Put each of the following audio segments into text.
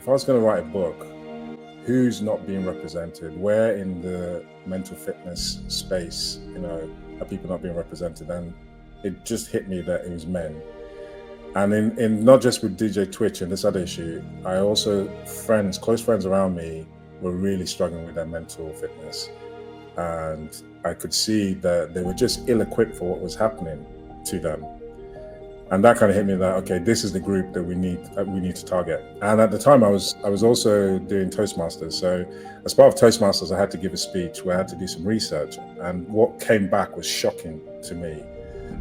if I was going to write a book, who's not being represented? Where in the mental fitness space, are people not being represented? And it just hit me that it was men. And in not just with DJ Twitch and this other issue, I also close friends around me were really struggling with their mental fitness. And I could see that they were just ill-equipped for what was happening to them. And that kind of hit me that, okay, this is the group that we need to target. And at the time I was also doing Toastmasters. So as part of Toastmasters, I had to give a speech where I had to do some research. And what came back was shocking to me.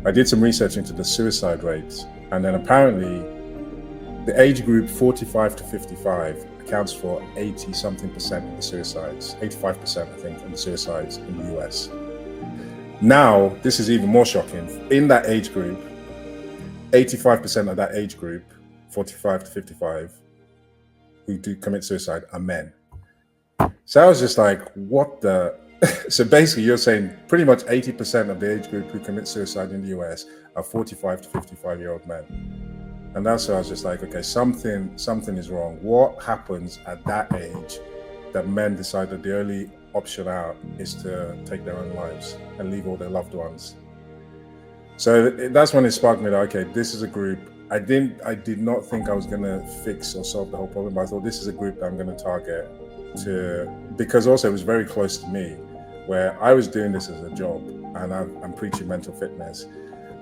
I did some research into the suicide rates. And then apparently the age group 45 to 55 accounts for 80-something% of the suicides, 85%, I think, of the suicides in the US. Now, this is even more shocking. In that age group, 85% of that age group, 45 to 55, who do commit suicide are men. So I was just like, what the? So basically you're saying pretty much 80% of the age group who commit suicide in the US are 45 to 55-year-old men. And that's why I was just like, okay, something is wrong. What happens at that age that men decide that the only option out is to take their own lives and leave all their loved ones? So that's when it sparked me that, okay, this is a group. I did not think I was going to fix or solve the whole problem, but I thought this is a group that I'm going to target because also it was very close to me, where I was doing this as a job and I'm preaching mental fitness.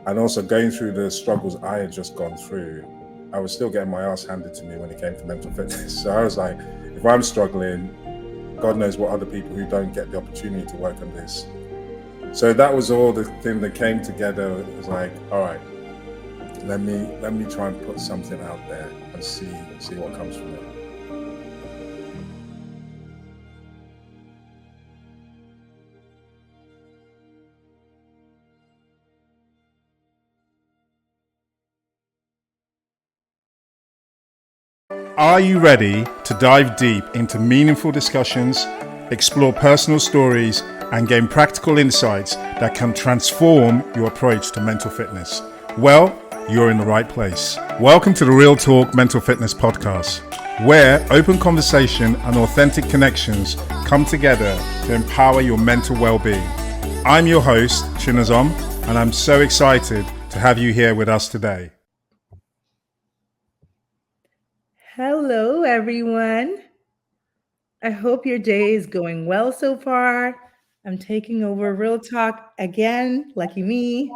And also going through the struggles I had just gone through, I was still getting my ass handed to me when it came to mental fitness. So I was like, if I'm struggling, God knows what other people who don't get the opportunity to work on this. So that was all the thing that came together. It was like, all right, let me try and put something out there and see what comes from it. Are you ready to dive deep into meaningful discussions, explore personal stories, and gain practical insights that can transform your approach to mental fitness? Well, you're in the right place. Welcome to the Real Talk Mental Fitness Podcast, where open conversation and authentic connections come together to empower your mental well-being. I'm your host, Chinazom, and I'm so excited to have you here with us today. Hello, everyone. I hope your day is going well so far. I'm taking over Real Talk again, lucky me.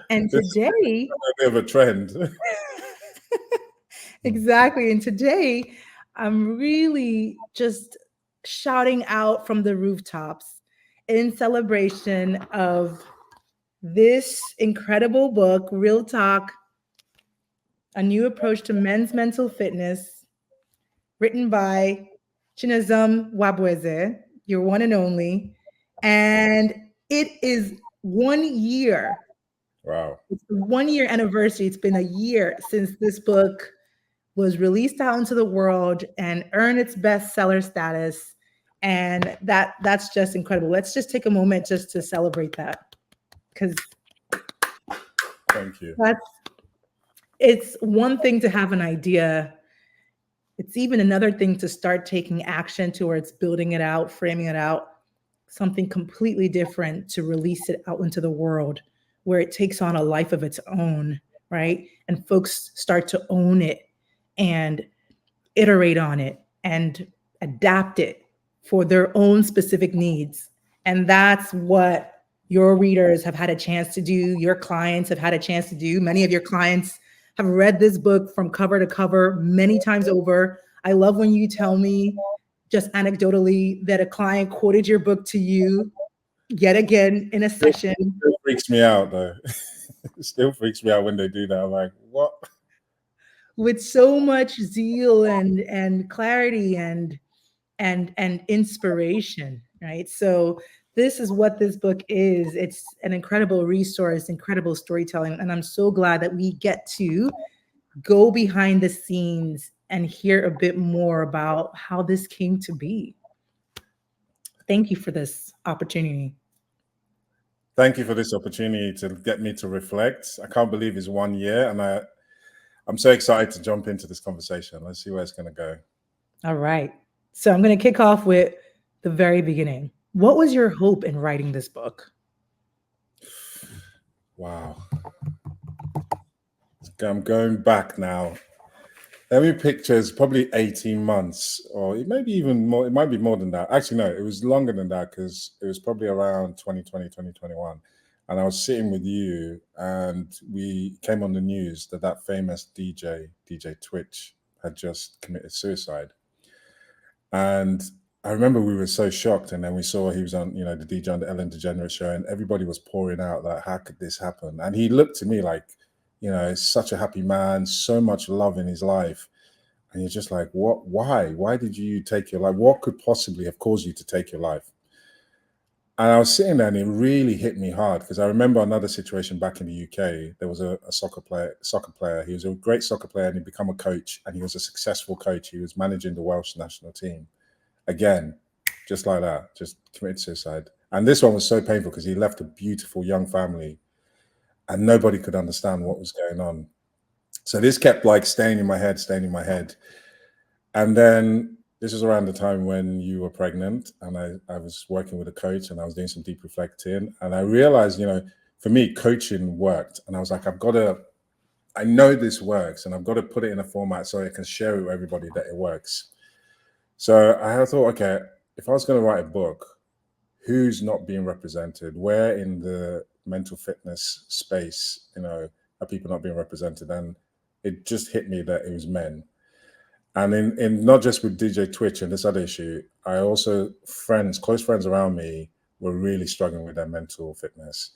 And today, a bit of a trend. Exactly. And today, I'm really just shouting out from the rooftops in celebration of this incredible book, Real Talk, A New Approach to Men's Mental Fitness, written by Chinazom Nwabueze, your one and only. And it is 1 year. Wow. It's the 1 year anniversary. It's been a year since this book was released out into the world and earned its bestseller status. And that's just incredible. Let's just take a moment just to celebrate that. Because thank you. It's one thing to have an idea. It's even another thing to start taking action towards building it out, framing it out, something completely different to release it out into the world where it takes on a life of its own, right? And folks start to own it and iterate on it and adapt it for their own specific needs. And that's what your readers have had a chance to do. Your clients have had a chance to do. Many of your clients have read this book from cover to cover many times over. I love when you tell me, just anecdotally, that a client quoted your book to you yet again in a session. It still freaks me out, though. It still freaks me out when they do that. I'm like, what? With so much zeal and clarity and inspiration, right? So this is what this book is. It's an incredible resource, incredible storytelling. And I'm so glad that we get to go behind the scenes and hear a bit more about how this came to be. Thank you for this opportunity. Thank you for this opportunity to get me to reflect. I can't believe it's 1 year, and I'm so excited to jump into this conversation. Let's see where it's going to go. All right. So I'm going to kick off with the very beginning. What was your hope in writing this book? Wow. I'm going back now. Let me picture it's probably 18 months, or it may be even more. It might be more than that. Actually, no, it was longer than that because it was probably around 2020, 2021. And I was sitting with you, and we came on the news that that famous DJ Twitch, had just committed suicide. And I remember we were so shocked. And then we saw he was on, the DJ on the Ellen DeGeneres show, and everybody was pouring out that, how could this happen? And he looked to me like, such a happy man, so much love in his life. And you're just like, what? Why? Why did you take your life? What could possibly have caused you to take your life? And I was sitting there, and it really hit me hard because I remember another situation back in the UK. There was a soccer player. He was a great soccer player, and he became a coach, and he was a successful coach. He was managing the Welsh national team. Again, just like that, just committed suicide. And this one was so painful because he left a beautiful young family, and nobody could understand what was going on. So this kept like staying in my head. And then this was around the time when you were pregnant, and I was working with a coach, and I was doing some deep reflecting. And I realized, for me, coaching worked. And I was like, I know this works, and I've got to put it in a format so I can share it with everybody that it works. So I thought, okay, if I was going to write a book, who's not being represented? Where in the mental fitness space, are people not being represented? And it just hit me that it was men. And in not just with DJ Twitch and this other issue, I also close friends around me were really struggling with their mental fitness.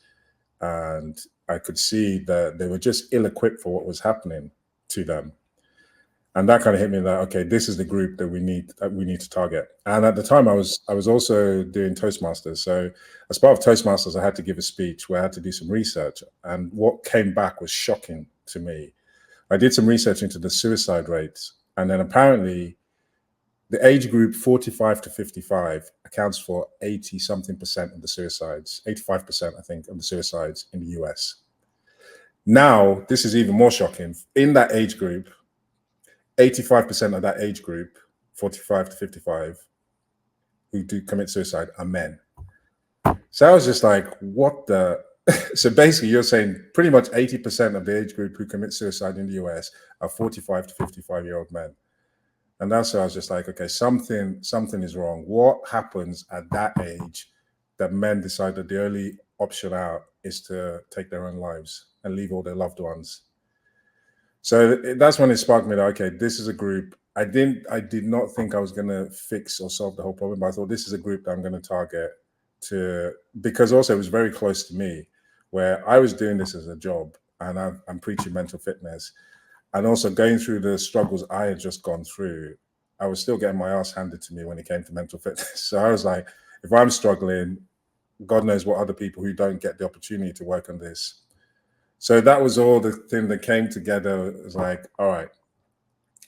And I could see that they were just ill-equipped for what was happening to them. And that kind of hit me that, okay, this is the group that we need to target. And at the time I was also doing Toastmasters. So as part of Toastmasters, I had to give a speech where I had to do some research. And what came back was shocking to me. I did some research into the suicide rates. And then apparently the age group 45 to 55 accounts for 80 something percent of the suicides, 85%, I think, of the suicides in the US. Now, this is even more shocking. In that age group, 85% of that age group, 45 to 55, who do commit suicide are men. So I was just like, what the? So basically, you're saying pretty much 80% of the age group who commit suicide in the US are 45 to 55-year-old men. And that's why I was just like, okay, something is wrong. What happens at that age that men decide that the only option out is to take their own lives and leave all their loved ones? So that's when it sparked me that, okay, this is a group. I did not think I was going to fix or solve the whole problem, but I thought this is a group that I'm going to target because also it was very close to me, where I was doing this as a job, and I'm preaching mental fitness. And also going through the struggles I had just gone through, I was still getting my ass handed to me when it came to mental fitness. So I was like, if I'm struggling, God knows what other people who don't get the opportunity to work on this. So that was all the thing that came together. It was like, all right,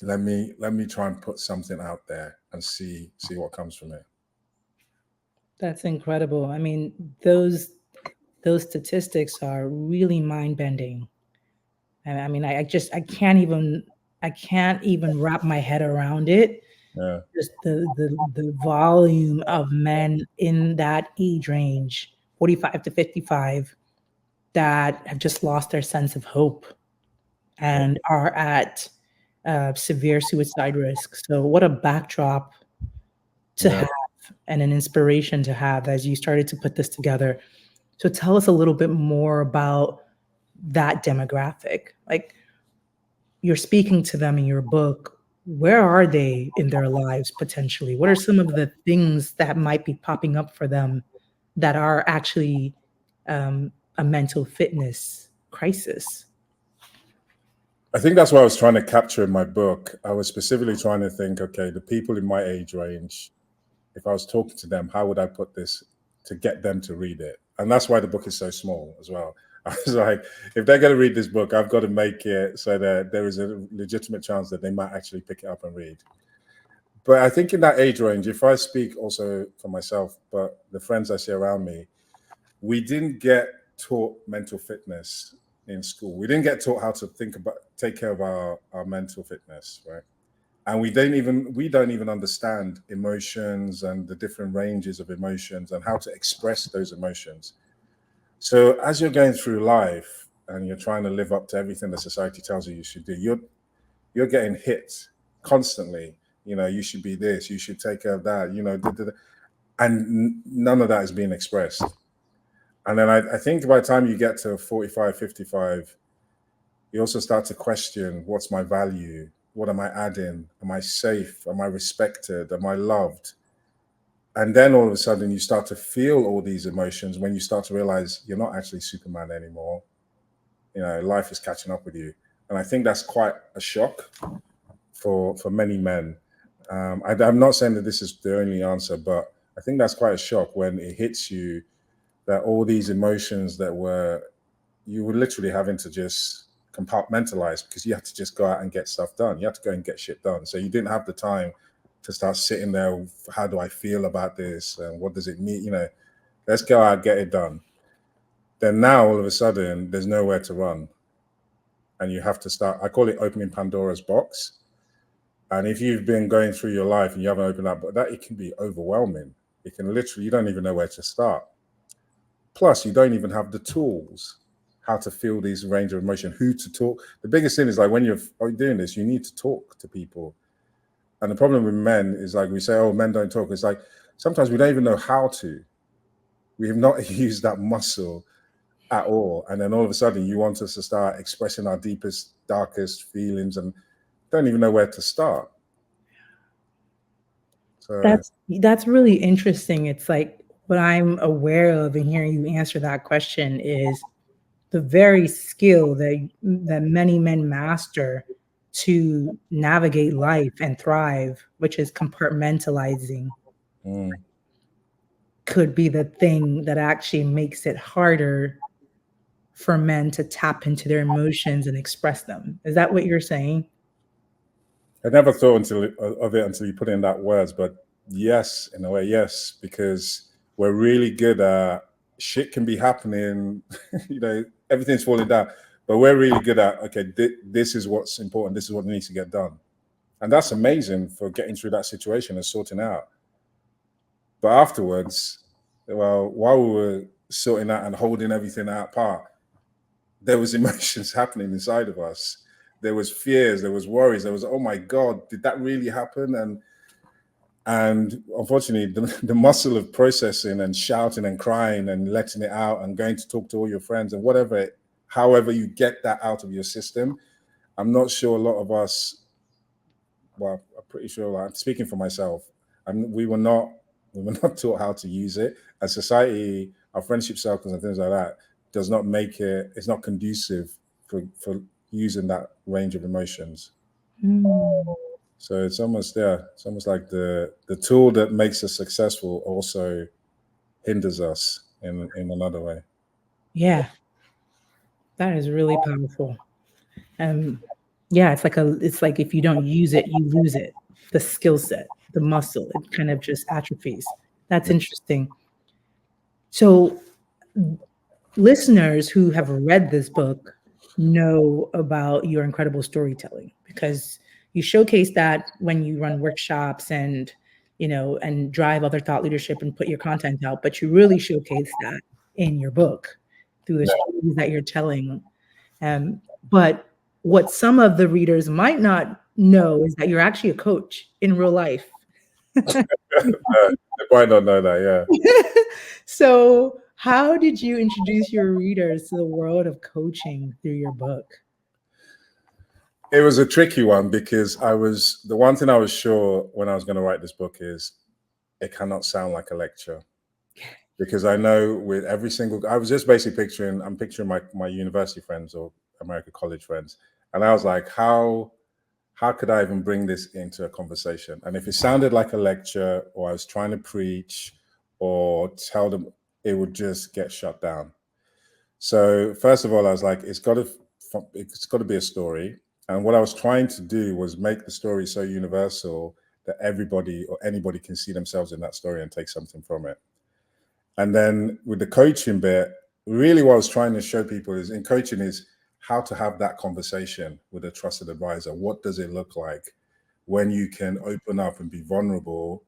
let me try and put something out there and see what comes from it. That's incredible. I mean, those statistics are really mind-bending. And I mean, I can't even wrap my head around it. Yeah. Just the volume of men in that age range, 45 to 55, that have just lost their sense of hope and are at severe suicide risk. So what a backdrop to have, and an inspiration to have as you started to put this together. So tell us a little bit more about that demographic. Like, you're speaking to them in your book. Where are they in their lives potentially? What are some of the things that might be popping up for them that are actually a mental fitness crisis? I think that's what I was trying to capture in my book. I was specifically trying to think, okay, the people in my age range, if I was talking to them, how would I put this to get them to read it? And that's why the book is so small as well. I was like, if they're going to read this book, I've got to make it so that there is a legitimate chance that they might actually pick it up and read. But I think in that age range, if I speak also for myself, but the friends I see around me, we didn't get taught mental fitness in school. We didn't get taught how to take care of our mental fitness, right? And we don't even understand emotions and the different ranges of emotions and how to express those emotions. So as you're going through life and you're trying to live up to everything that society tells you should do, you're getting hit constantly. You should be this, you should take care of that, and none of that is being expressed. And then I think by the time you get to 45, 55, you also start to question, what's my value? What am I adding? Am I safe? Am I respected? Am I loved? And then all of a sudden you start to feel all these emotions when you start to realize you're not actually Superman anymore. Life is catching up with you. And I think that's quite a shock for many men. I'm not saying that this is the only answer, but I think that's quite a shock when it hits you that all these emotions that you were literally having to just compartmentalize because you had to just go out and get stuff done. You had to go and get shit done. So you didn't have the time to start sitting there. How do I feel about this? And what does it mean? Let's go out, get it done. Then now all of a sudden there's nowhere to run. And you have to start, I call it opening Pandora's box. And if you've been going through your life and you haven't opened up, but it can be overwhelming. It can literally, you don't even know where to start. Plus, you don't even have the tools, how to feel these range of emotion, who to talk. The biggest thing is like when you're doing this, you need to talk to people. And the problem with men is like we say, oh, men don't talk. It's like sometimes we don't even know how to. We have not used that muscle at all. And then all of a sudden you want us to start expressing our deepest, darkest feelings and don't even know where to start. So that's really interesting. It's like what I'm aware of and hearing you answer that question is the very skill that many men master to navigate life and thrive, which is compartmentalizing, could be the thing that actually makes it harder for men to tap into their emotions and express them. Is that what you're saying? I never thought of it until you put in that words, but yes, in a way, yes, because we're really good at shit can be happening, everything's falling down, but we're really good at, okay, this is what's important. This is what needs to get done. And that's amazing for getting through that situation and sorting out. But afterwards, well, while we were sorting out and holding everything out apart, there was emotions happening inside of us. There was fears, there was worries, there was, oh my God, did that really happen? And unfortunately, the muscle of processing and shouting and crying and letting it out and going to talk to all your friends and however you get that out of your system, I'm not sure a lot of us, well, I'm pretty sure, I'm speaking for myself, we were not taught how to use it. As society, our friendship circles and things like that does not make it, it's not conducive for using that range of emotions. So it's almost there. It's almost like the tool that makes us successful also hinders us in another way. Yeah, that is really powerful. Yeah, it's like if you don't use it, you lose it. The skill set, the muscle, it kind of just atrophies. That's interesting. So listeners who have read this book know about your incredible storytelling because you showcase that when you run workshops and and drive other thought leadership and put your content out, but you really showcase that in your book through the stories that you're telling. But what some of the readers might not know is that you're actually a coach in real life. They might not know that, yeah. So how did you introduce your readers to the world of coaching through your book? It was a tricky one because the one thing I was sure when I was going to write this book is it cannot sound like a lecture. Because I know with every single, I was just basically I'm picturing my university friends or American college friends. And I was like, how could I even bring this into a conversation? And if it sounded like a lecture or I was trying to preach or tell them, it would just get shut down. So first of all, I was like, it's got to be a story. And what I was trying to do was make the story so universal that everybody or anybody can see themselves in that story and take something from it. And then with the coaching bit, really what I was trying to show people is in coaching is how to have that conversation with a trusted advisor. What does it look like? when you can open up and be vulnerable,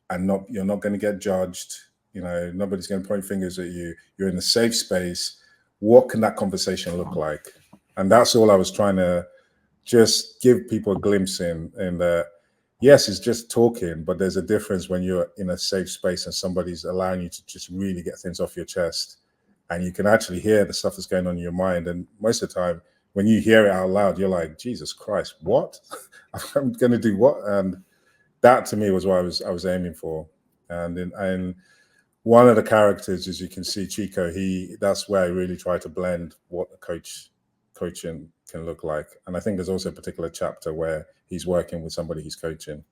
and you're not going to get judged. Nobody's going to point fingers at you. You're in a safe space. What can that conversation look like? And that's all I was trying to just give people a glimpse in that. Yes, it's just talking, but there's a difference when you're in a safe space and somebody's allowing you to just really get things off your chest, and you can actually hear the stuff that's going on in your mind. And most of the time, when you hear it out loud, you're like, Jesus Christ, what? I'm going to do what? And that to me was what I was aiming for. And one of the characters, as you can see, Chico, that's where I really try to blend what a coaching can look like. And I think there's also a particular chapter where he's working with somebody he's coaching.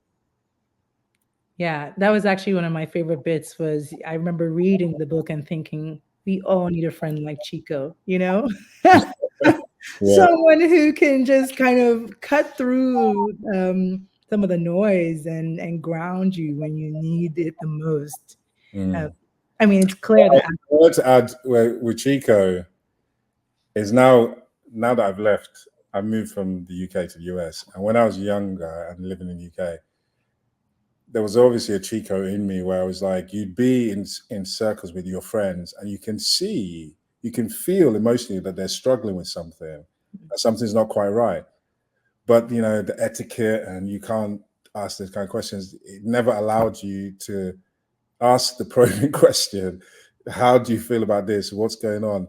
Yeah, that was actually one of my favorite bits. Was I remember reading the book and thinking, we all need a friend like Chico, someone who can just kind of cut through some of the noise and ground you when you need it the most. I mean, it's clear that I want to add with Chico is now that I've left, I moved from the UK to the US, and when I was younger and living in the UK, there was obviously a Chico in me where I was like, you'd be in circles with your friends, and you can feel emotionally that they're struggling with something, that something's not quite right. But the etiquette, and you can't ask those kind of questions. It never allowed you to ask the probing question. How do you feel about this? What's going on?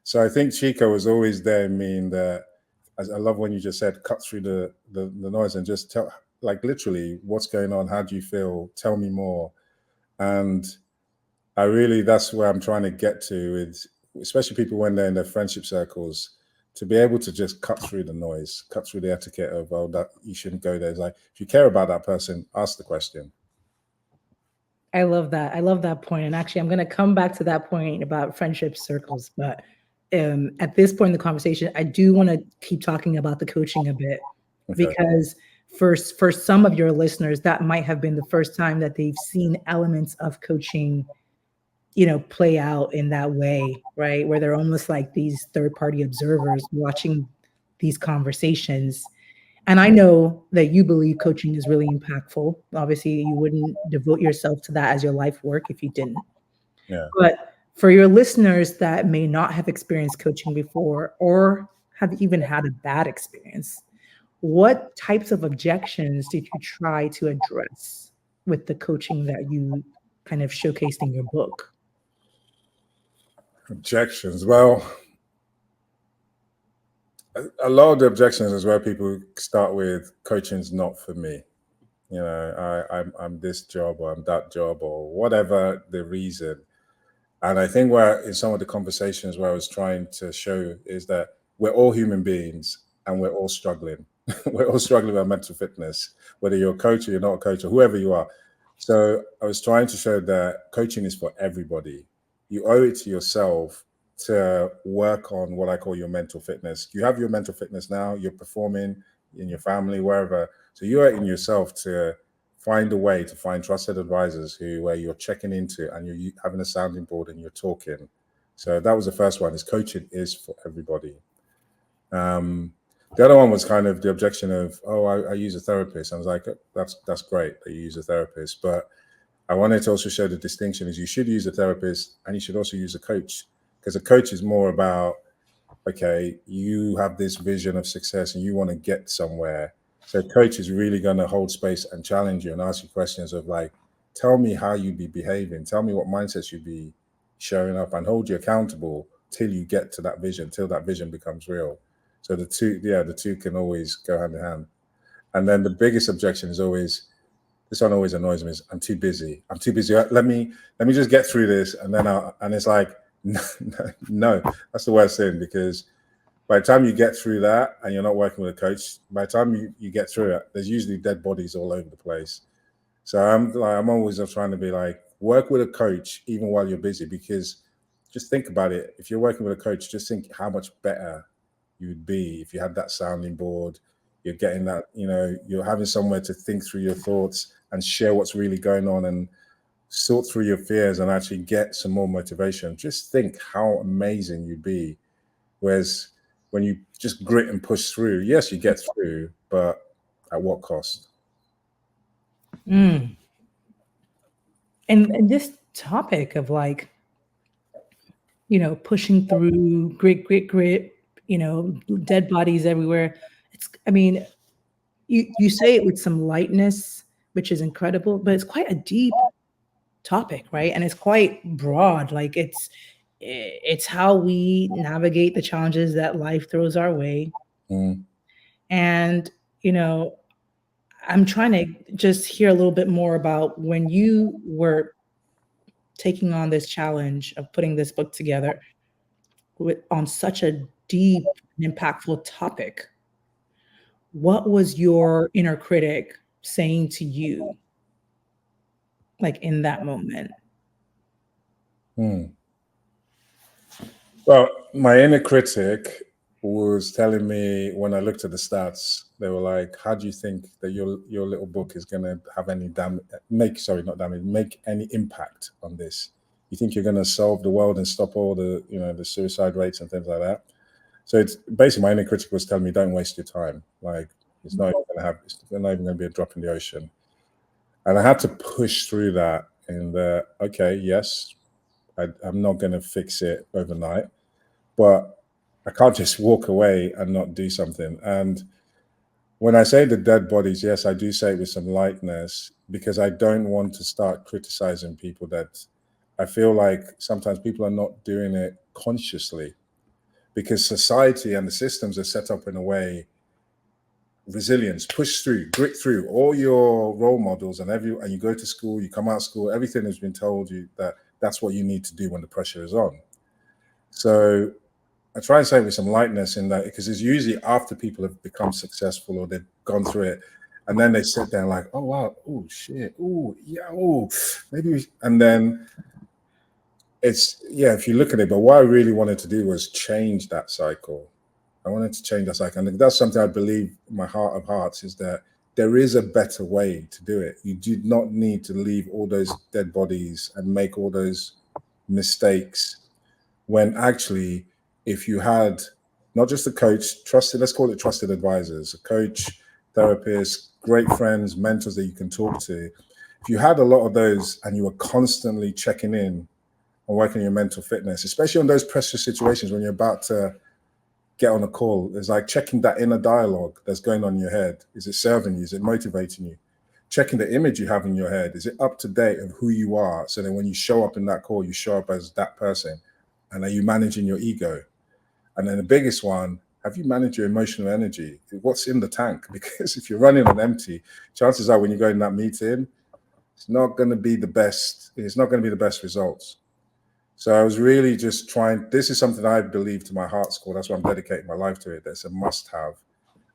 So I think Chico was always there in me, that I love when you just said, cut through the noise and just tell, like, literally, what's going on? How do you feel? Tell me more. And that's where I'm trying to get to, is especially people when they're in their friendship circles, to be able to just cut through the noise, cut through the etiquette of, oh, that you shouldn't go there. It's like, if you care about that person, ask the question. I love that. I love that point. And actually, I'm going to come back to that point about friendship circles. But at this point in the conversation, I do want to keep talking about the coaching a bit, because for some of your listeners, that might have been the first time that they've seen elements of coaching, play out in that way, right? Where they're almost like these third-party observers watching these conversations. And I know that you believe coaching is really impactful. Obviously, you wouldn't devote yourself to that as your life work if you didn't. Yeah. But for your listeners that may not have experienced coaching before, or have even had a bad experience, what types of objections did you try to address with the coaching that you kind of showcased in your book? Objections. Well, a lot of the objections is where people start with, coaching's not for me. I'm this job, or I'm that job, or whatever the reason. And I think where in some of the conversations where I was trying to show is that we're all human beings and we're all struggling. We're all struggling with mental fitness, whether you're a coach or you're not a coach or whoever you are. So I was trying to show that coaching is for everybody. You owe it to yourself to work on what I call your mental fitness. You have your mental fitness now, you're performing in your family, wherever. So you owe it in yourself to find a way to find trusted advisors where you're checking into, and you're having a sounding board and you're talking. So that was the first one, is coaching is for everybody. The other one was kind of the objection of, oh, I use a therapist. I was like, that's great that you use a therapist. But I wanted to also show the distinction is you should use a therapist and you should also use a coach, because a coach is more about, okay, you have this vision of success and you want to get somewhere. So a coach is really going to hold space and challenge you and ask you questions of like, tell me how you'd be behaving. Tell me what mindsets you'd be showing up, and hold you accountable till you get to that vision, till that vision becomes real. So the two can always go hand in hand. And then the biggest objection is always, this one always annoys me, is I'm too busy. I'm too busy. Let me just get through this. And then and it's like, no, that's the worst thing, because by the time you get through that and you're not working with a coach, by the time you get through it, there's usually dead bodies all over the place. So I'm always trying to be like, work with a coach even while you're busy, because just think about it. If you're working with a coach, just think how much better you would be if you had that sounding board. You're getting that, you're having somewhere to think through your thoughts and share what's really going on and sort through your fears and actually get some more motivation. Just think how amazing you'd be. Whereas when you just grit and push through, yes, you get through, but at what cost? Mm. And this topic of like, pushing through, grit, dead bodies everywhere. I mean, you say it with some lightness, which is incredible, but it's quite a deep topic, right? And it's quite broad. Like it's how we navigate the challenges that life throws our way. Mm. And, you know, I'm trying to just hear a little bit more about when you were taking on this challenge of putting this book together on such a deep and impactful topic. What was your inner critic saying to you, like in that moment? Mm. Well, my inner critic was telling me when I looked at the stats, they were like, "How do you think that your little book is going to have any make any impact on this? You think you're going to solve the world and stop all the suicide rates and things like that?" So it's basically my inner critic was telling me, "Don't waste your time. Like it's not even going to have. It's not even going to be a drop in the ocean." And I had to push through that. And okay, yes, I'm not going to fix it overnight, but I can't just walk away and not do something. And when I say the dead bodies, yes, I do say it with some lightness because I don't want to start criticizing people that I feel like sometimes people are not doing it consciously because society and the systems are set up in a way resilience, push through, grit through all your role models and you go to school, you come out of school, everything has been told you that that's what you need to do when the pressure is on. So I try and say it with some lightness in that because it's usually after people have become successful or they've gone through it, and then they sit there like, oh wow, oh shit, oh yeah, oh maybe, and then if you look at it. But what I really wanted to do was change that cycle. I wanted to change that cycle, and that's something I believe in my heart of hearts is that there is a better way to do it. You do not need to leave all those dead bodies and make all those mistakes when actually if you had not just a coach, let's call it trusted advisors, a coach, therapist, great friends, mentors that you can talk to. If you had a lot of those and you were constantly checking in and working on your mental fitness, especially on those pressure situations when you're about to get on a call, it's like checking that inner dialogue that's going on in your head. Is it serving you? Is it motivating you? Checking the image you have in your head. Is it up to date of who you are? So that when you show up in that call, you show up as that person. And are you managing your ego? And then the biggest one, have you managed your emotional energy? What's in the tank? Because if you're running on empty, chances are when you go in that meeting, it's not going to be the best. It's not going to be the best results. So I was really just trying. This is something I believe to my heart's core. That's why I'm dedicating my life to it. That's a must-have.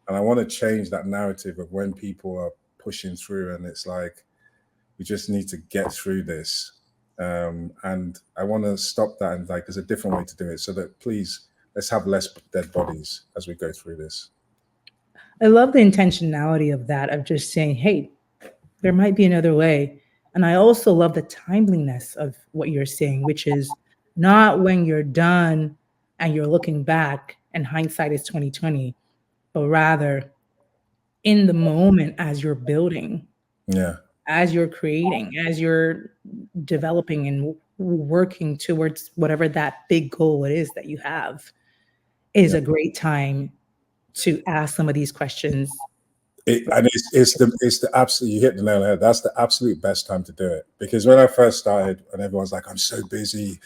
And I want to change that narrative of when people are pushing through and it's like, we just need to get through this. And I want to stop that and like there's a different way to do it so that please let's have less dead bodies as we go through this. I love the intentionality of that, of just saying, hey, there might be another way. And I also love the timeliness of what you're saying, which is not when you're done and you're looking back and hindsight is 2020, but rather in the moment as you're building, Yeah. as you're creating, as you're developing and working towards whatever that big goal it is that you have is Yeah. a great time to ask some of these questions. It's the absolute, you hit the nail on the head. That's the absolute best time to do it. Because when I first started and everyone's like, I'm so busy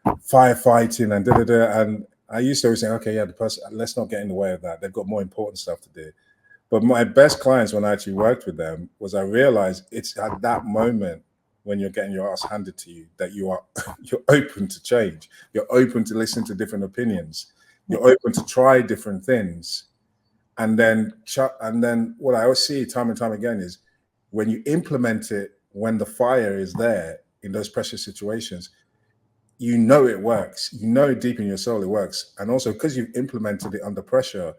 firefighting and and I used to always say, okay, yeah, the person, let's not get in the way of that. They've got more important stuff to do. But my best clients, when I actually worked with them, was I realized it's at that moment when you're getting your ass handed to you that you're open to change. You're open to listen to different opinions. You're open to try different things. And then what I always see time and time again is when you implement it, when the fire is there in those pressure situations, you know it works. You know deep in your soul it works. And also because you've implemented it under pressure,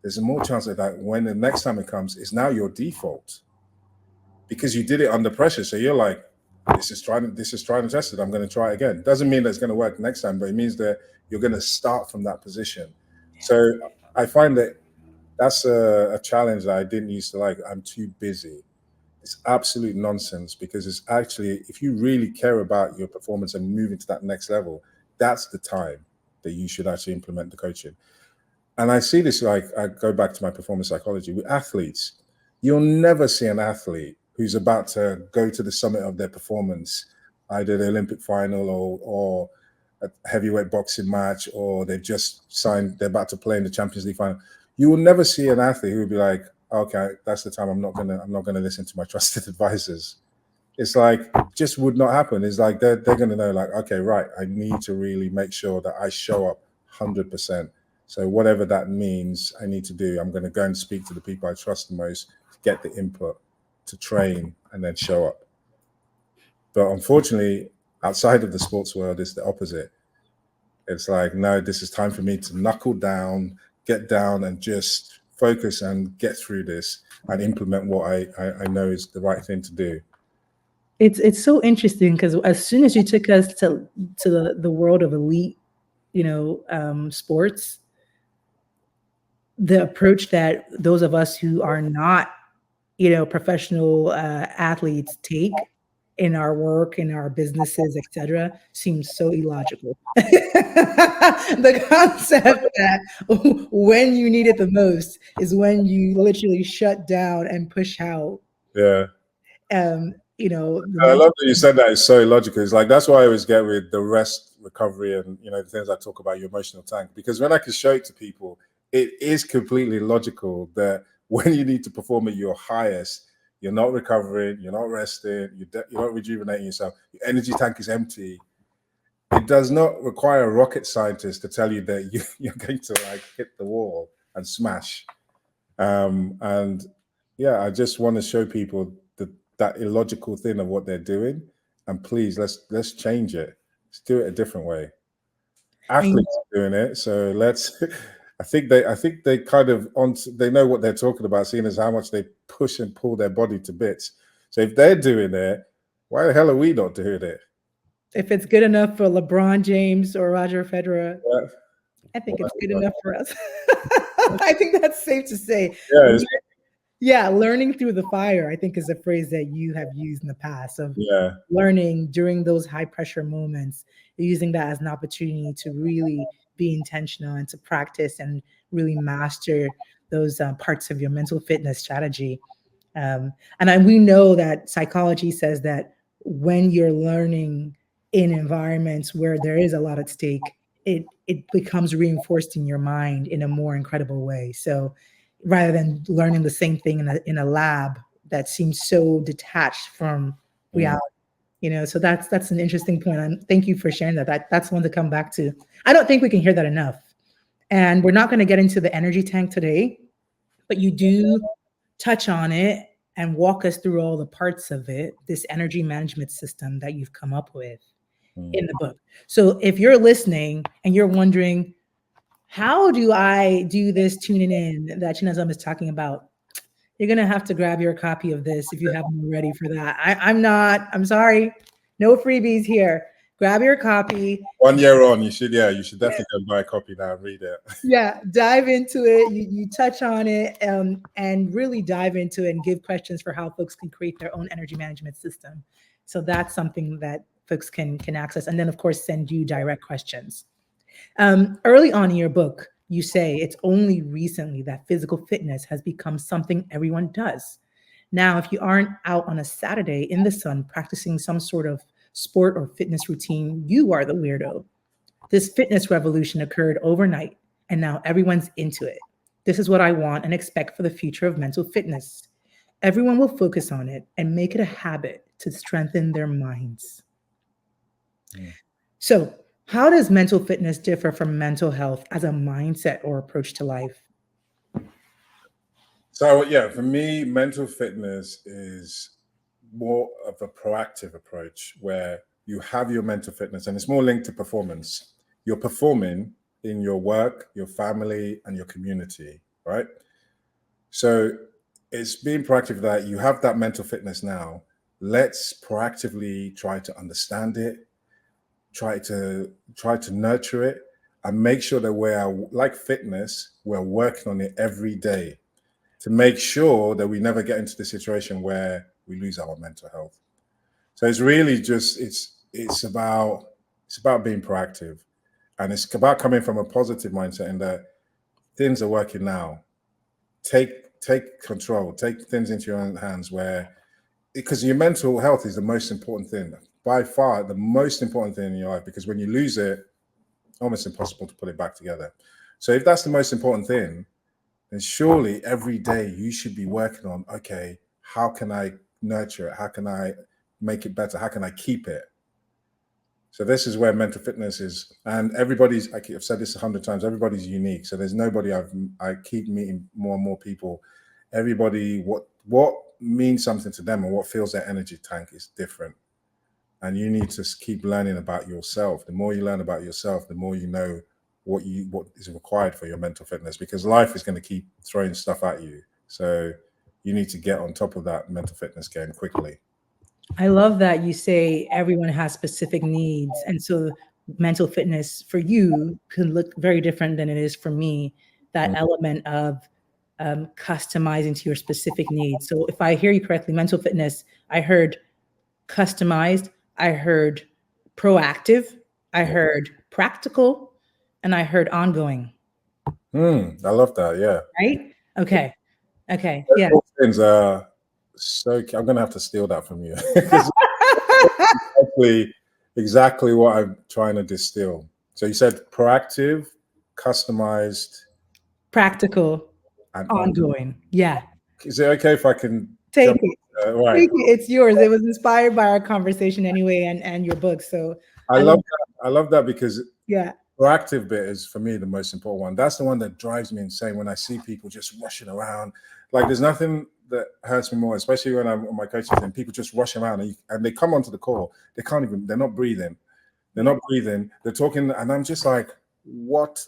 there's a more chance that when the next time it comes, it's now your default because you did it under pressure. So you're like, this is trying to test it. I'm going to try it again. Doesn't mean that it's going to work next time, but it means that you're going to start from that position. So I find that that's a challenge that I didn't used to like. I'm too busy. It's absolute nonsense, because it's actually, if you really care about your performance and moving to that next level, that's the time that you should actually implement the coaching. And I see this, like, I go back to my performance psychology with athletes. You'll never see an athlete who's about to go to the summit of their performance, either the Olympic final or a heavyweight boxing match, or they've just signed, they're about to play in the Champions League final. You will never see an athlete who will be like, okay, that's the time, I'm not gonna listen to my trusted advisors. It's like, just would not happen. It's like they're gonna know, like, okay, right, I need to really make sure that I show up 100%. So whatever that means, I need to do. I'm going to go and speak to the people I trust the most, get the input to train, and then show up. But unfortunately, outside of the sports world, it's the opposite. It's like, no, this is time for me to knuckle down, get down, and just focus and get through this and implement what I know is the right thing to do. It's so interesting, because as soon as you took us to the world of elite, sports, the approach that those of us who are not, professional athletes take in our work, in our businesses, etc., seems so illogical. The concept that when you need it the most is when you literally shut down and push out. Yeah. The I love that you said that. It's so illogical. It's like, that's why I always get with the rest, recovery, and the things I talk about, your emotional tank. Because when I can show it to people, it is completely logical that when you need to perform at your highest, you're not recovering, you're not resting, you're not rejuvenating yourself. Your energy tank is empty. It does not require a rocket scientist to tell you that you're going to, like, hit the wall and smash. And yeah, I just want to show people that illogical thing of what they're doing, and please, let's change it. Let's do it a different way. Athletes are doing it, so let's. I think they kind of they know what they're talking about, seeing as how much they push and pull their body to bits. So if they're doing it, why the hell are we not doing it? If it's good enough for LeBron James or Roger Federer, Yeah. I think it's good enough for us. I think that's safe to say. Yeah, learning through the fire, I think, is a phrase that you have used in the past, of learning during those high pressure moments, using that as an opportunity to really be intentional and to practice and really master those parts of your mental fitness strategy. We know that psychology says that when you're learning in environments where there is a lot at stake, it becomes reinforced in your mind in a more incredible way. So rather than learning the same thing in a lab that seems so detached from reality, so that's an interesting point. And thank you for sharing that. That's one to come back to. I don't think we can hear that enough. And we're not going to get into the energy tank today, but you do touch on it and walk us through all the parts of it, this energy management system that you've come up with in the book. So if you're listening and you're wondering, how do I do this tuning in that Chinazom is talking about? You're going to have to grab your copy of this if you haven't already for that. I'm sorry. No freebies here. Grab your copy. 1 year on, you should definitely go buy a copy now and read it. Yeah, dive into it. You touch on it and really dive into it and give questions for how folks can create their own energy management system. So that's something that folks can access. And then, of course, send you direct questions. Early on in your book, you say it's only recently that physical fitness has become something everyone does. Now, if you aren't out on a Saturday in the sun practicing some sort of sport or fitness routine, you are the weirdo. This fitness revolution occurred overnight, and now everyone's into it. This is what I want and expect for the future of mental fitness. Everyone will focus on it and make it a habit to strengthen their minds. So, how does mental fitness differ from mental health as a mindset or approach to life? So yeah, for me, mental fitness is more of a proactive approach where you have your mental fitness, and it's more linked to performance. You're performing in your work, your family, and your community, right? So it's being proactive that you have that mental fitness now. Let's proactively try to understand it, try to nurture it, and make sure that we're, like fitness, we're working on it every day to make sure that we never get into the situation where we lose our mental health. So it's really just it's about being proactive, and it's about coming from a positive mindset in that things are working now. Take control, take things into your own hands, where because your mental health is the most important thing, by far the most important thing in your life, because when you lose it, almost impossible to put it back together. So if that's the most important thing, then surely every day you should be working on, okay, how can I nurture it? How can I make it better? How can I keep it? So this is where mental fitness is, and everybody's, I've said this 100 times, everybody's unique. So there's nobody, I keep meeting more and more people. Everybody, what means something to them and what fills their energy tank is different. And you need to keep learning about yourself. The more you learn about yourself, the more you know what is required for your mental fitness, because life is going to keep throwing stuff at you. So you need to get on top of that mental fitness game quickly. I love that you say everyone has specific needs. And so mental fitness for you can look very different than it is for me. That element of customizing to your specific needs. So if I hear you correctly, mental fitness, I heard customized, I heard proactive, I heard practical, and I heard ongoing. I love that. Yeah. Right? Okay. Okay. Those Yeah. things are so. I'm gonna have to steal that from you. exactly what I'm trying to distill. So you said proactive, customized, Practical, and ongoing. Yeah. Is it okay if I can Take jump? it. Right. Take it. It's yours. It was inspired by our conversation anyway, and your book. So I love that. I love that because yeah, proactive bit is for me the most important one. That's the one that drives me insane when I see people just rushing around. Like there's nothing that hurts me more, especially when I'm on my coaching and people just rush around and they come onto the call. They can't even. They're not breathing. They're not breathing. They're talking, and I'm just like, what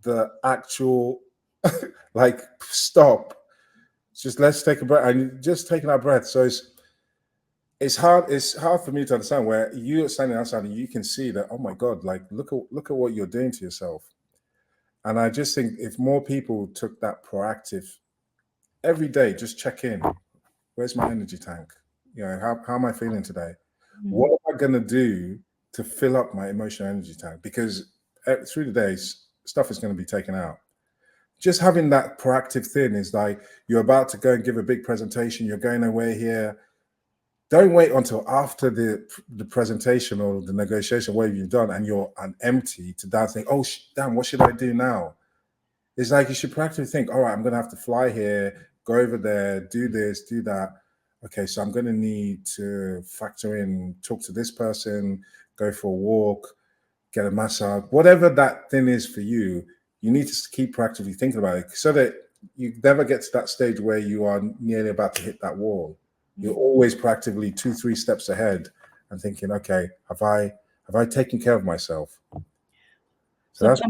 the actual like? Stop. Just let's take a breath. And just taking our breath. So it's hard. It's hard for me to understand where you're standing outside and you can see that. Oh my God! Like look at what you're doing to yourself. And I just think if more people took that proactive every day, just check in. Where's my energy tank? You know, how am I feeling today? What am I going to do to fill up my emotional energy tank? Because through the days, stuff is going to be taken out. Just having that proactive thing is like you're about to go and give a big presentation. You're going away here. Don't wait until after the presentation or the negotiation where you've done and you're empty to that thing. Oh, damn, what should I do now? It's like you should practically think, all right, I'm going to have to fly here, go over there, do this, do that. Okay, so I'm going to need to factor in, talk to this person, go for a walk, get a massage, whatever that thing is for you. You need to keep practically thinking about it so that you never get to that stage where you are nearly about to hit that wall. You're always practically 2-3 steps ahead and thinking, okay, have I taken care of myself? So that's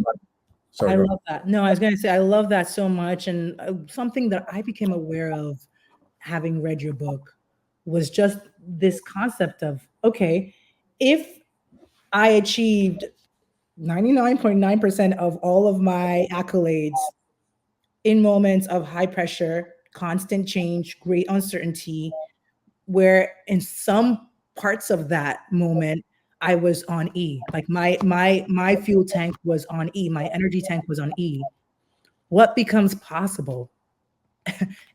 sorry. I love that. No, I was going to say, I love that so much. And something that I became aware of having read your book was just this concept of, okay, if I achieved 99.9% of all of my accolades in moments of high pressure, constant change, great uncertainty, where in some parts of that moment I was on E. Like my fuel tank was on E, my energy tank was on E. What becomes possible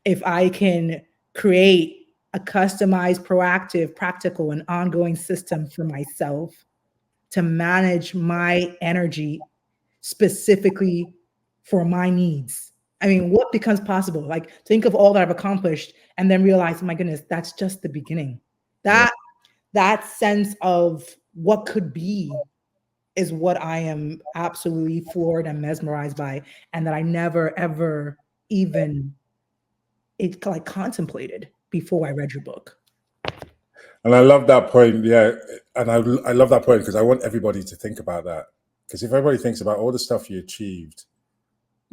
if I can create a customized, proactive, practical, and ongoing system for myself to manage my energy specifically for my needs? I mean, what becomes possible? Like, think of all that I've accomplished and then realize, my goodness, that's just the beginning. That sense of what could be is what I am absolutely floored and mesmerized by, and that I never ever even contemplated before I read your book. And I love that point. Yeah. And I love that point because I want everybody to think about that. Because if everybody thinks about all the stuff you achieved,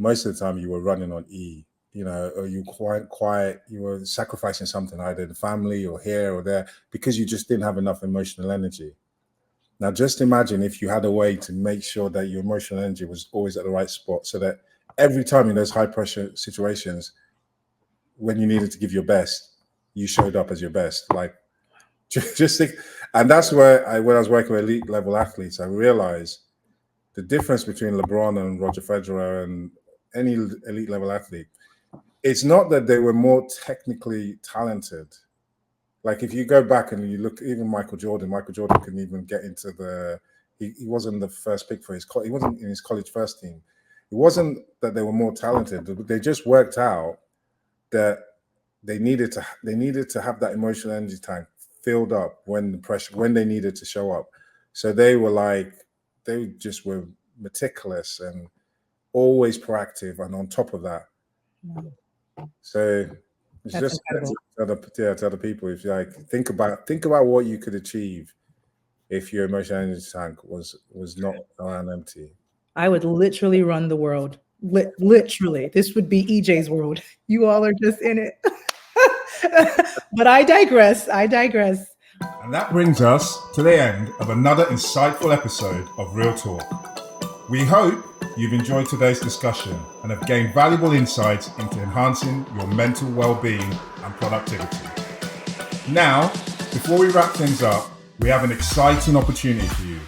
most of the time you were running on E, you know, or you quite quiet, you were sacrificing something either in the family or here or there because you just didn't have enough emotional energy. Now, just imagine if you had a way to make sure that your emotional energy was always at the right spot so that every time in those high pressure situations, when you needed to give your best, you showed up as your best. Like, just think, and that's where when I was working with elite level athletes, I realized the difference between LeBron and Roger Federer and any elite level athlete. It's not that they were more technically talented. Like if you go back and you look, even Michael Jordan couldn't even get into he wasn't the first pick for he wasn't in his college first team. It wasn't that they were more talented. They just worked out that they needed to have that emotional energy tank filled up when they needed to show up. So they just were meticulous and always proactive and on top of that. So it's That's just incredible. to other people, if you like, think about what you could achieve if your emotional energy tank was not around empty. I would literally run the world. Literally, this would be EJ's world. You all are just in it. But I digress. And that brings us to the end of another insightful episode of Real Talk. We hope you've enjoyed today's discussion and have gained valuable insights into enhancing your mental well-being and productivity. Now, before we wrap things up, we have an exciting opportunity for you.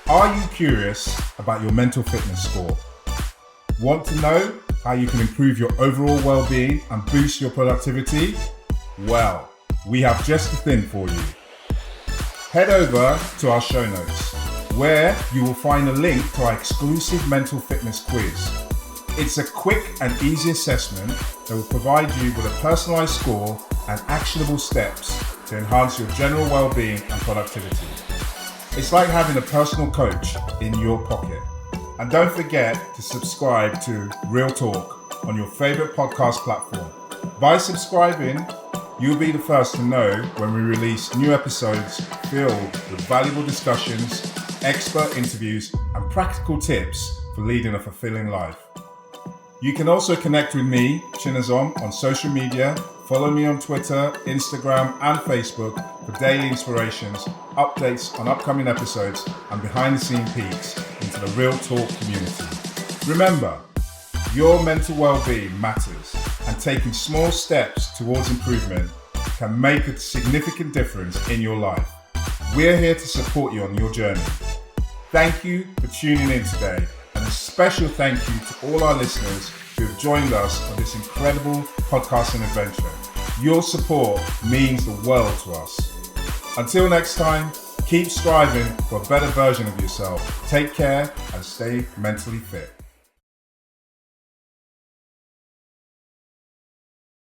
Are you curious about your mental fitness score? Want to know how you can improve your overall well-being and boost your productivity? Well, we have just the thing for you. Head over to our show notes, where you will find a link to our exclusive mental fitness quiz. It's a quick and easy assessment that will provide you with a personalized score and actionable steps to enhance your general well-being and productivity. It's like having a personal coach in your pocket. And don't forget to subscribe to Real Talk on your favorite podcast platform. By subscribing, you'll be the first to know when we release new episodes filled with valuable discussions, expert interviews, and practical tips for leading a fulfilling life. You can also connect with me, Chinazom, on social media. Follow me on Twitter, Instagram, and Facebook for daily inspirations, updates on upcoming episodes, and behind-the-scenes peeks into the Real Talk community. Remember, your mental well-being matters, and taking small steps towards improvement can make a significant difference in your life. We're here to support you on your journey. Thank you for tuning in today, and a special thank you to all our listeners who have joined us on this incredible podcasting adventure. Your support means the world to us. Until next time, keep striving for a better version of yourself. Take care and stay mentally fit.